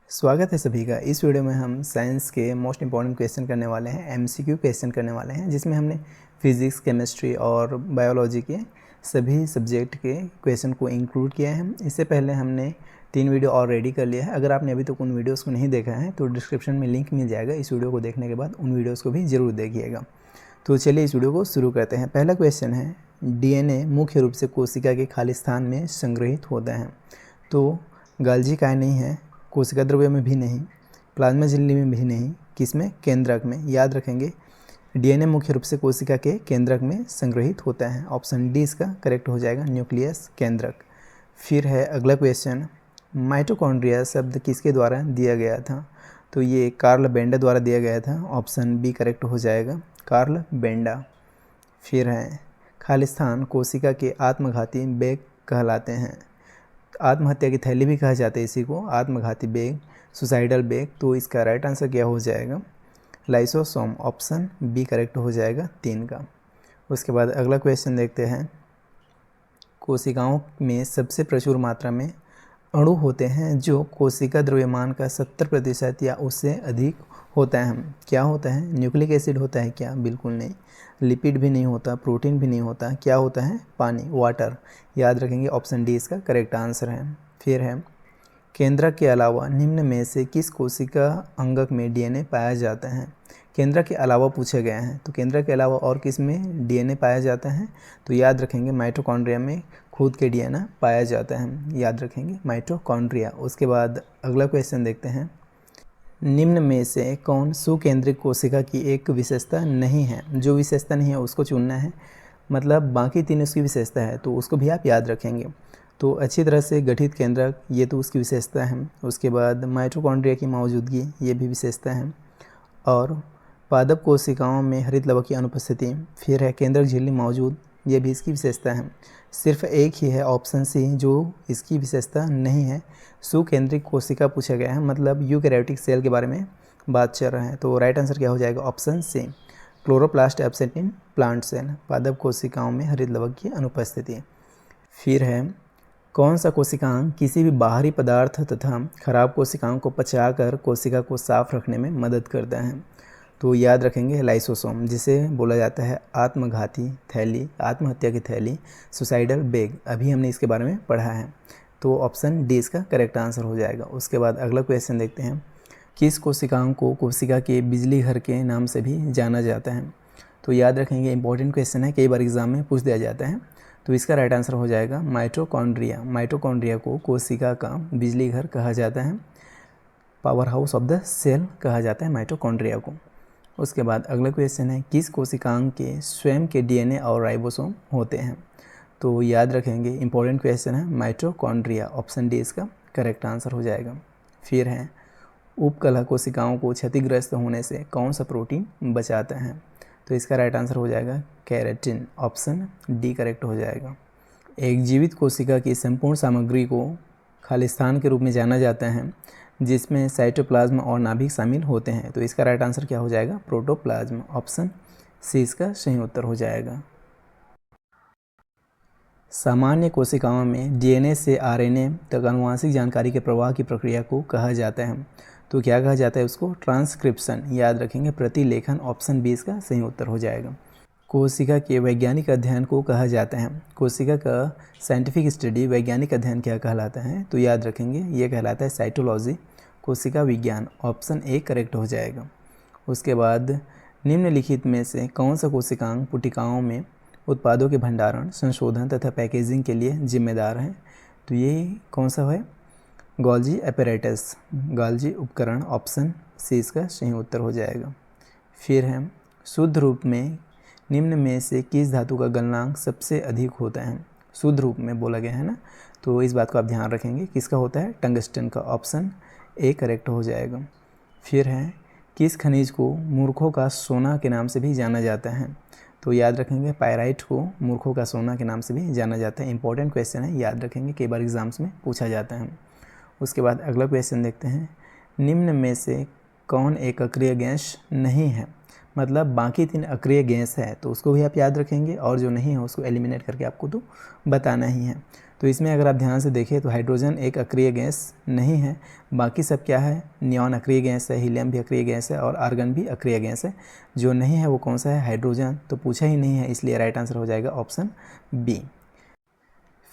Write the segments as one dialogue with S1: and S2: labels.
S1: स्वागत है सभी का। इस वीडियो में हम साइंस के मोस्ट इंपॉर्टेंट क्वेश्चन करने वाले हैं, एमसीक्यू क्वेश्चन करने वाले हैं, जिसमें हमने फिज़िक्स, केमिस्ट्री और बायोलॉजी के सभी सब्जेक्ट के क्वेश्चन को इंक्लूड किया है। इससे पहले हमने 3 वीडियो और रेडी कर लिया है। अगर आपने अभी तक उन वीडियोज़ को नहीं देखा है तो डिस्क्रिप्शन में लिंक मिल जाएगा। इस वीडियो को देखने के बाद उन वीडियोज़ को भी ज़रूर देखिएगा। तो चलिए इस वीडियो को शुरू करते हैं। पहला क्वेश्चन है, डीएनए मुख्य रूप से कोशिका के खाली स्थान में संग्रहित होते हैं। तो गाल्जी काय नहीं है, कोशिका द्रव्य में भी नहीं, प्लाज्मा झिल्ली में भी नहीं, किसमें? केंद्रक में। याद रखेंगे डीएनए मुख्य रूप से कोशिका के केंद्रक में संग्रहित होता है। ऑप्शन डी इसका करेक्ट हो जाएगा, न्यूक्लियस केंद्रक। फिर है अगला क्वेश्चन, माइटोकॉन्ड्रिया शब्द किसके द्वारा दिया गया था? तो ये कार्ल बेंडा द्वारा दिया गया था। ऑप्शन बी करेक्ट हो जाएगा, कार्ल बेंडा। फिर है खालिस्तान कोशिका के आत्मघाती बेग कहलाते हैं। आत्महत्या की थैली भी कहा जाता है इसी को, आत्मघाती बेग, सुसाइडल बेग। तो इसका राइट आंसर क्या हो जाएगा? लाइसोसोम। ऑप्शन बी करेक्ट हो जाएगा 3 का। उसके बाद अगला क्वेश्चन देखते हैं, कोशिकाओं में सबसे प्रचुर मात्रा में अणु होते हैं जो कोशिका द्रव्यमान का 70% या उससे अधिक होता है। क्या होता है? न्यूक्लिक एसिड होता है क्या? बिल्कुल नहीं। लिपिड भी नहीं होता, प्रोटीन भी नहीं होता। क्या होता है? पानी, वाटर। याद रखेंगे, ऑप्शन डी इसका करेक्ट आंसर है। फिर है केंद्रक के अलावा निम्न में से किस कोशिका अंगक में डीएनए पाया जाता है? केंद्रक के अलावा पूछे गए हैं, तो केंद्रक के अलावा और किस में डीएनए पाया जाता है? तो याद रखेंगे माइटोकॉन्ड्रिया में खुद के डीएनए पाया जाता है। याद रखेंगे माइटोकॉन्ड्रिया। उसके बाद अगला क्वेश्चन देखते हैं, निम्न में से कौन सुकेंद्रिक कोशिका की एक विशेषता नहीं है? जो विशेषता नहीं है उसको चुनना है, मतलब बाकी 3 उसकी विशेषता है तो उसको भी आप याद रखेंगे। तो अच्छी तरह से गठित केंद्रक, ये तो उसकी विशेषता है। उसके बाद माइटोकॉन्ड्रिया की मौजूदगी, ये भी विशेषता है। और पादप कोशिकाओं में हरित लवक की अनुपस्थिति। फिर है केंद्रक झिल्ली मौजूद, ये भी इसकी विशेषता है। सिर्फ एक ही है ऑप्शन सी जो इसकी विशेषता नहीं है। सुकेंद्रिक कोशिका पूछा गया है, मतलब यूकैरियोटिक सेल के बारे में बात चल रहा है। तो राइट आंसर क्या हो जाएगा? Option C, chloroplast absent in plant cell, पादप कोशिकाओं में हरित लवक की अनुपस्थिति। फिर है कौन सा कोशिकांग किसी भी बाहरी पदार्थ तथा खराब कोशिकाओं को पचाकर कोशिका को साफ रखने में मदद करता है? तो याद रखेंगे लाइसोसोम, जिसे बोला जाता है आत्मघाती थैली, आत्महत्या की थैली, सुसाइडल बेग। अभी हमने इसके बारे में पढ़ा है। तो ऑप्शन डी इसका करेक्ट आंसर हो जाएगा। उसके बाद अगला क्वेश्चन देखते हैं, किस कोशिकाओं को कोशिका के बिजली घर के नाम से भी जाना जाता है? तो याद रखेंगे, इंपॉर्टेंट क्वेश्चन है, कई बार एग्जाम में पूछ दिया जाता है। तो इसका राइट आंसर हो जाएगा माइटोकॉन्ड्रिया। माइटोकॉन्ड्रिया को कोशिका का बिजली घर कहा जाता है, power house of the cell कहा जाता है माइटोकॉन्ड्रिया को। उसके बाद अगला क्वेश्चन है, किस कोशिकांग के स्वयं के डीएनए और राइबोसोम होते हैं? तो याद रखेंगे, इंपॉर्टेंट क्वेश्चन है, माइटोकॉन्ड्रिया। ऑप्शन डी इसका करेक्ट आंसर हो जाएगा। फिर है उपकला कोशिकाओं को क्षतिग्रस्त होने से कौन सा प्रोटीन बचाता है? तो इसका राइट आंसर हो जाएगा केराटिन। ऑप्शन डी करेक्ट हो जाएगा। एक जीवित कोशिका की संपूर्ण सामग्री को खालिस्तान के रूप में जाना जाता है, जिसमें साइटोप्लाज्म और नाभिक शामिल होते हैं। तो इसका राइट आंसर क्या हो जाएगा? प्रोटोप्लाज्म। ऑप्शन सी इसका सही उत्तर हो जाएगा। सामान्य कोशिकाओं में डीएनए से आरएनए तक आनुवांशिक जानकारी के प्रवाह की प्रक्रिया को कहा जाता है। तो क्या कहा जाता है उसको? ट्रांसक्रिप्शन। याद रखेंगे, प्रतिलेखन। ऑप्शन बी इसका सही उत्तर हो जाएगा। कोशिका के वैज्ञानिक अध्ययन को कहा जाता है, कोशिका का साइंटिफिक स्टडी, वैज्ञानिक अध्ययन क्या कहलाता है? तो याद रखेंगे, ये कहलाता है साइटोलॉजी, कोशिका विज्ञान। ऑप्शन ए करेक्ट हो जाएगा। उसके बाद निम्नलिखित में से कौन सा कोशिकांग पुटिकाओं में उत्पादों के भंडारण, संशोधन तथा पैकेजिंग के लिए जिम्मेदार है? तो ये कौन सा है? गोल्जी एपैरेटस, गोल्जी उपकरण। ऑप्शन सी इसका सही उत्तर हो जाएगा। फिर है शुद्ध रूप में निम्न में से किस धातु का गलनांक सबसे अधिक होता है? शुद्ध रूप में बोला गया है ना, तो इस बात को आप ध्यान रखेंगे। किसका होता है? टंगस्टन का। ऑप्शन ए करेक्ट हो जाएगा। फिर है किस खनिज को मूर्खों का सोना के नाम से भी जाना जाता है? तो याद रखेंगे, पायराइट को मूर्खों का सोना के नाम से भी जाना जाता है। इंपॉर्टेंट क्वेश्चन है, याद रखेंगे, कई बार एग्जाम्स में पूछा जाता है। उसके बाद अगला क्वेश्चन देखते हैं, निम्न में से कौन एक अक्रिय गैस नहीं है? मतलब बाकी 3 अक्रिय गैस है तो उसको भी आप याद रखेंगे, और जो नहीं है उसको एलिमिनेट करके आपको तो बताना ही है। तो इसमें अगर आप ध्यान से देखें तो हाइड्रोजन एक अक्रिय गैस नहीं है, बाकी सब क्या है, नियॉन अक्रिय गैस है, हीलियम भी अक्रिय गैस है और आर्गन भी अक्रिय गैस है। जो नहीं है वो कौन सा है, हाइड्रोजन, तो पूछा ही नहीं है, इसलिए राइट आंसर हो जाएगा ऑप्शन बी।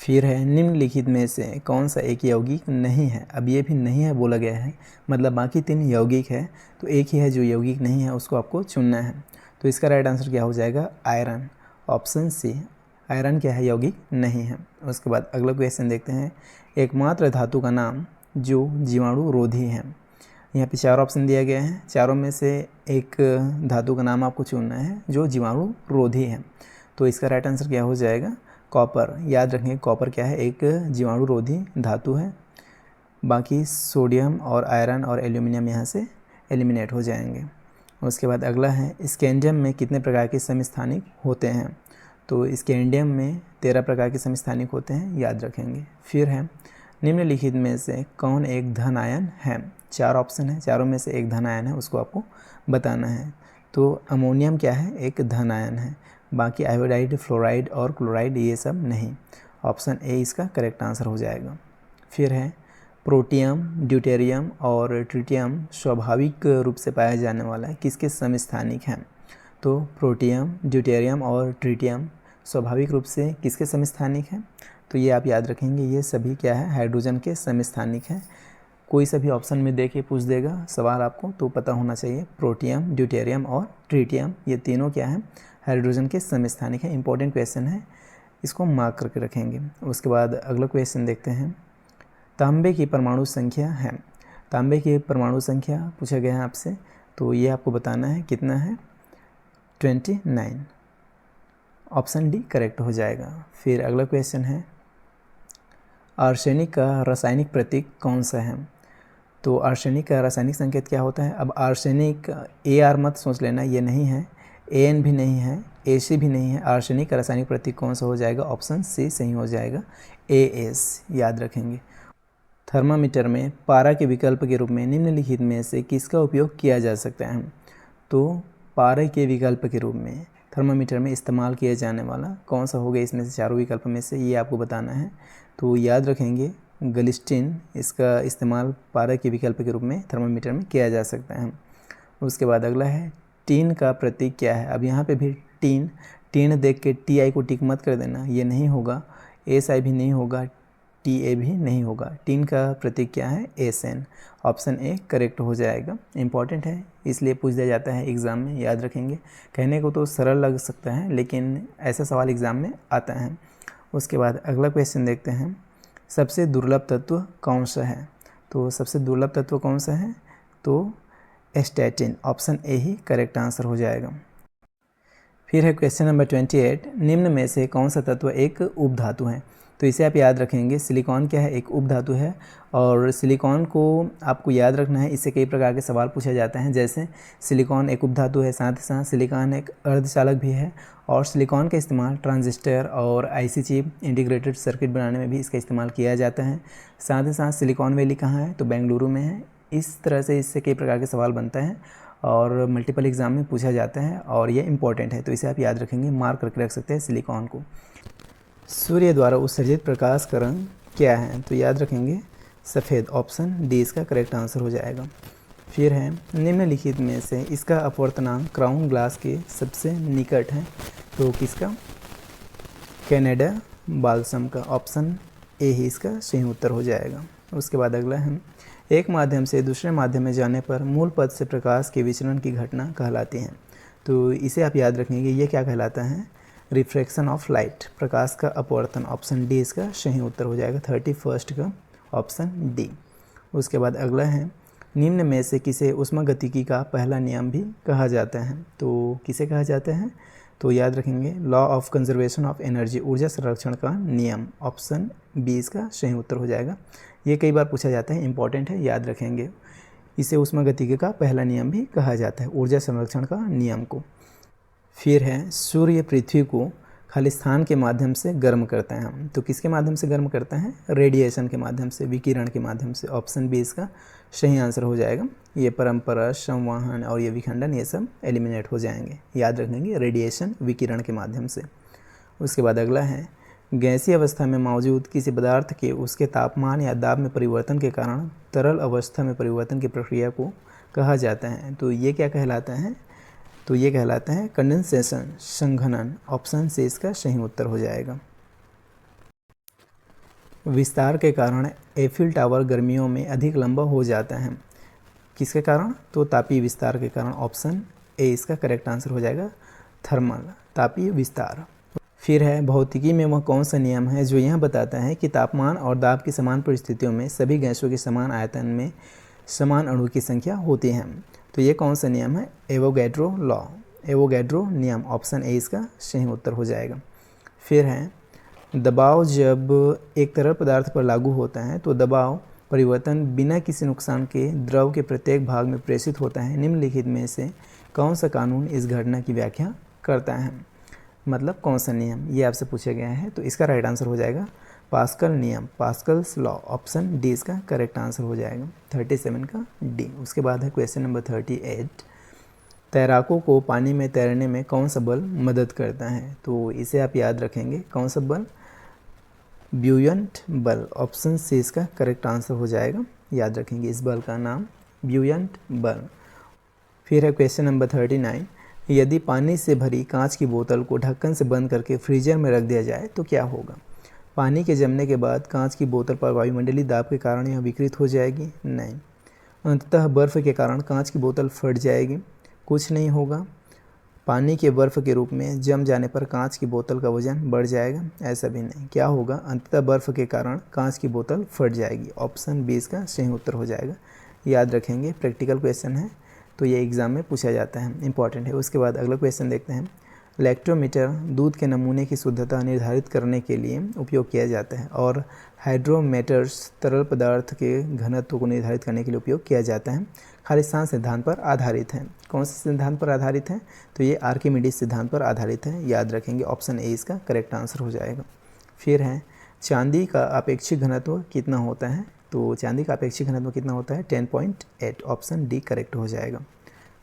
S1: फिर है निम्नलिखित में से कौन सा एक यौगिक नहीं है। अब ये भी नहीं है बोला गया है, मतलब बाकी 3 यौगिक है, तो एक ही है जो यौगिक नहीं है, उसको आपको चुनना है। तो इसका राइट आंसर क्या हो जाएगा, आयरन, ऑप्शन सी। आयरन क्या है, यौगिक नहीं है। उसके बाद अगला क्वेश्चन देखते हैं, एकमात्र धातु का नाम जो जीवाणु रोधी है। यहाँ पे 4 ऑप्शन दिया गया है, चारों में से एक धातु का नाम आपको चुनना है जो जीवाणु रोधी है। तो इसका राइट आंसर क्या हो जाएगा, कॉपर। याद रखें कॉपर क्या है, एक जीवाणु रोधी धातु है। बाकी सोडियम और आयरन और एल्यूमिनियम यहाँ से एलिमिनेट हो जाएंगे। उसके बाद अगला है, स्कैंडियम में कितने प्रकार के समस्थानिक होते हैं। तो स्कैंडियम में 13 प्रकार के समस्थानिक होते हैं, याद रखेंगे। फिर है, निम्नलिखित में से कौन एक धन आयन है। 4 ऑप्शन है, चारों में से एक धन आयन है, उसको आपको बताना है। तो अमोनियम क्या है, एक धन आयन है। बाकी आयोडाइड, फ्लोराइड और क्लोराइड ये सब नहीं। ऑप्शन ए इसका करेक्ट आंसर हो जाएगा। फिर है, प्रोटियम, ड्यूटेरियम और ट्रिटियम स्वाभाविक रूप से पाया जाने वाला है, किसके समस्थानिक हैं। तो प्रोटियम, ड्यूटेरियम और ट्रिटियम स्वाभाविक रूप से किसके समस्थानिक हैं। तो ये आप याद रखेंगे, ये सभी क्या है, हाइड्रोजन के समस्थानिक हैं। कोई सा भी ऑप्शन में दे के पूछ देगा सवाल आपको, तो पता होना चाहिए प्रोटियम, ड्यूटेरियम और ट्रिटियम ये तीनों क्या हैं, हाइड्रोजन के समस्थानिक हैं। इंपॉर्टेंट क्वेश्चन है, इसको मार्क करके रखेंगे। उसके बाद अगला क्वेश्चन देखते हैं, तांबे की परमाणु संख्या है। तांबे की परमाणु संख्या पूछा गया है आपसे, तो ये आपको बताना है कितना है, 29। ऑप्शन डी करेक्ट हो जाएगा। फिर अगला क्वेश्चन है, आर्सेनिक का रासायनिक प्रतीक कौन सा है। तो आर्सेनिक का रासायनिक संकेत क्या होता है। अब आर्सेनिक AR मत सोच लेना, ये नहीं है, AN भी नहीं है, AC भी नहीं है। आर्सेनिक का रासायनिक प्रतीक कौन सा हो जाएगा, ऑप्शन सी सही हो जाएगा, AS। याद रखेंगे। थर्मामीटर में पारा के विकल्प के रूप में निम्नलिखित में से किसका उपयोग किया जा सकता है। तो पारा के विकल्प के रूप में थर्मामीटर में इस्तेमाल किया जाने वाला कौन सा होगा, इसमें से चारों विकल्प में से, ये आपको बताना है। तो याद रखेंगे गलिस्टिन, इसका इस्तेमाल पारा के विकल्प के रूप में थर्मामीटर में किया जा सकता है। उसके बाद अगला है, टीन का प्रतीक क्या है। अब यहाँ पे भी टीन देख के TI को टिक मत कर देना, ये नहीं होगा। SI भी नहीं होगा, TA भी नहीं होगा। टीन का प्रतीक क्या है, SN। ऑप्शन ए करेक्ट हो जाएगा। इंपॉर्टेंट है, इसलिए पूछ दिया जाता है एग्ज़ाम में, याद रखेंगे। कहने को तो सरल लग सकता है, लेकिन ऐसा सवाल एग्ज़ाम में आता है। उसके बाद अगला क्वेश्चन देखते हैं, सबसे दुर्लभ तत्व कौन सा है। तो सबसे दुर्लभ तत्व कौन सा है, तो statin. Option A he correct answer हो जाएगा। फिर है क्वेश्चन नंबर 28, निम्न में से कौन सा तत्व एक उपधातु है। तो इसे आप याद रखेंगे, सिलिकॉन क्या है, एक उपधातु है। और सिलिकॉन को आपको याद रखना है, इससे कई प्रकार के सवाल पूछे जाते हैं। जैसे सिलिकॉन एक उपधातु है, साथ ही साथ सिलिकॉन एक अर्धचालक भी है, और सिलिकॉन का इस्तेमाल ट्रांजिस्टर और IC चिप, इंटीग्रेटेड सर्किट बनाने में भी इसका इस्तेमाल किया जाता है। साथ ही साथ सिलिकॉन वैली कहाँ है, तो बेंगलुरु में है। इस तरह से इससे कई प्रकार के सवाल बनता है और मल्टीपल एग्जाम में पूछा जाता है, और ये इंपॉर्टेंट है, तो इसे आप याद रखेंगे, मार्क करके रख सकते हैं सिलिकॉन को। सूर्य द्वारा उत्सर्जित प्रकाश का रंग क्या है। तो याद रखेंगे सफ़ेद। ऑप्शन डी इसका करेक्ट आंसर हो जाएगा। फिर है, निम्नलिखित में से इसका अपवर्तनांक क्राउन ग्लास के सबसे निकट है। तो किसका, कैनेडा बाल्सम का। ऑप्शन ए ही इसका सही उत्तर हो जाएगा। उसके बाद अगला है, एक माध्यम से दूसरे माध्यम में जाने पर मूल पथ से प्रकाश के विचलन की घटना कहलाती है। तो इसे आप याद रखेंगे, ये क्या कहलाता है, रिफ्रैक्शन ऑफ लाइट, प्रकाश का अपवर्तन। ऑप्शन डी इसका सही उत्तर हो जाएगा, 31 का ऑप्शन डी। उसके बाद अगला है, निम्न में से किसे ऊष्मागतिकी का पहला नियम भी कहा जाता है। तो किसे कहा जाता है, तो याद रखेंगे law of conservation of energy, ऊर्जा संरक्षण का नियम। ऑप्शन बी इसका सही उत्तर हो जाएगा। ये कई बार पूछा जाता है, इंपॉर्टेंट है, याद रखेंगे। इसे ऊष्मागतिकी का पहला नियम भी कहा जाता है, ऊर्जा संरक्षण का नियम को। फिर है, सूर्य पृथ्वी को खालिस्तान के माध्यम से गर्म करते हैं हम। तो किसके माध्यम से गर्म करते हैं, रेडिएशन के माध्यम से, विकिरण के माध्यम से। ऑप्शन बी इसका सही आंसर हो जाएगा। ये परंपरा, संवहन और ये विखंडन, ये सब एलिमिनेट हो जाएंगे। याद रखेंगे रेडिएशन, विकिरण के माध्यम से। उसके बाद अगला है, गैसीय अवस्था में मौजूद किसी पदार्थ के उसके तापमान या दाब में परिवर्तन के कारण तरल अवस्था में परिवर्तन की प्रक्रिया को कहा जाता है। तो ये क्या कहलाता है? तो ये कहलाता है कंडेंसेशन, संघनन। ऑप्शन सी इसका सही उत्तर हो जाएगा। विस्तार के कारण एफिल टावर गर्मियों में अधिक लंबा हो जाता है। किसके कारण? तो तापीय विस्तार के कारण। ऑप्शन ए इसका करेक्ट आंसर हो जाएगा, थर्मल, तापीय विस्तार। फिर है भौतिकी में वह कौन सा नियम है जो यह बताता है कि तापमान और दाब की समान परिस्थितियों में सभी गैसों के समान आयतन में समान अणु की संख्या होती है। तो ये कौन सा नियम है? एवोगैड्रो लॉ, एवोगैड्रो नियम। ऑप्शन ए इसका सही उत्तर हो जाएगा। फिर है दबाव जब एक तरल पदार्थ पर लागू होता है तो दबाव परिवर्तन बिना किसी नुकसान के द्रव के प्रत्येक भाग में प्रेषित होता है। निम्नलिखित में से कौन सा कानून इस घटना की व्याख्या करता है? मतलब कौन सा नियम, ये आपसे पूछा गया है। तो इसका राइट आंसर हो जाएगा पास्कल नियम, पास्कल्स लॉ। ऑप्शन डी इसका करेक्ट आंसर हो जाएगा, 37 का डी। उसके बाद है क्वेश्चन नंबर 38। तैराकों को पानी में तैरने में कौन सा बल मदद करता है? तो इसे आप याद रखेंगे, कौन सा बल? ब्यूयंट बल। ऑप्शन सी इसका करेक्ट आंसर हो जाएगा, याद रखेंगे इस बल का नाम ब्यूयंट बल। फिर है क्वेश्चन नंबर 39। यदि पानी से भरी कांच की बोतल को ढक्कन से बंद करके फ्रीजर में रख दिया जाए तो क्या होगा? पानी के जमने के बाद कांच की बोतल पर वायुमंडलीय दाब के कारण यह विकृत हो जाएगी? नहीं। अंततः बर्फ़ के कारण कांच की बोतल फट जाएगी? कुछ नहीं होगा। पानी के बर्फ़ के रूप में जम जाने पर कांच की बोतल का वजन बढ़ जाएगा? ऐसा भी नहीं। क्या होगा? अंततः बर्फ़ के कारण कांच की बोतल फट जाएगी। ऑप्शन बी इसका सही उत्तर हो जाएगा, याद रखेंगे। प्रैक्टिकल क्वेश्चन है तो ये एग्ज़ाम में पूछा जाता है, इंपॉर्टेंट है। उसके बाद अगला क्वेश्चन देखते हैं। लैक्टोमीटर दूध के नमूने की शुद्धता निर्धारित करने के लिए उपयोग किया जाता है और हाइड्रोमीटर्स तरल पदार्थ के घनत्व को निर्धारित करने के लिए उपयोग किया जाता है। खालिस्तान सिद्धांत पर आधारित है। कौन से सिद्धांत पर आधारित है? तो ये आर्किमिडीज सिद्धांत पर आधारित है, याद रखेंगे। ऑप्शन ए इसका करेक्ट आंसर हो जाएगा। फिर है चांदी का अपेक्षिक घनत्व कितना होता है? तो चांदी का अपेक्षिक घनत्व कितना होता है? 10.8। ऑप्शन डी करेक्ट हो जाएगा।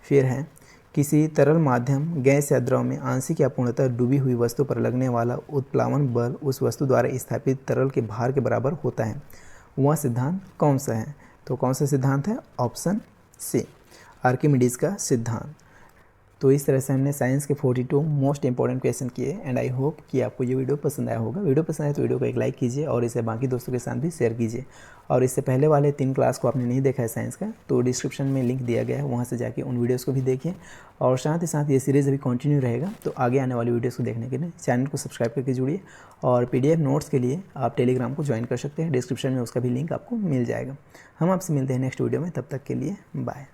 S1: फिर है किसी तरल माध्यम, गैस या द्रव में आंशिक या पूर्णतः डूबी हुई वस्तु पर लगने वाला उत्प्लावन बल उस वस्तु द्वारा स्थापित तरल के भार के बराबर होता है। वह सिद्धांत कौन सा है? तो कौन सा सिद्धांत है? ऑप्शन सी, आर्किमिडीज का सिद्धांत। तो इस तरह से हमने साइंस के 42 मोस्ट इंपॉर्टेंट क्वेश्चन किए एंड आई होप कि आपको ये वीडियो पसंद आया होगा। वीडियो पसंद आए तो वीडियो को एक लाइक कीजिए और इसे बाकी दोस्तों के साथ भी शेयर कीजिए। और इससे पहले वाले 3 क्लास को आपने नहीं देखा है साइंस का, तो डिस्क्रिप्शन में लिंक दिया गया है, वहाँ से जाके उन वीडियोज़ को भी देखिए। और साथ ही साथ ये सीरीज़ अभी कंटिन्यू रहेगा, तो आगे आने वाली वीडियोज़ को देखने के लिए चैनल को सब्सक्राइब करके जुड़िए। और PDF नोट्स के लिए आप टेलीग्राम को ज्वाइन कर सकते हैं, डिस्क्रिप्शन में उसका भी लिंक आपको मिल जाएगा। हम आपसे मिलते हैं नेक्स्ट वीडियो में, तब तक के लिए बाय।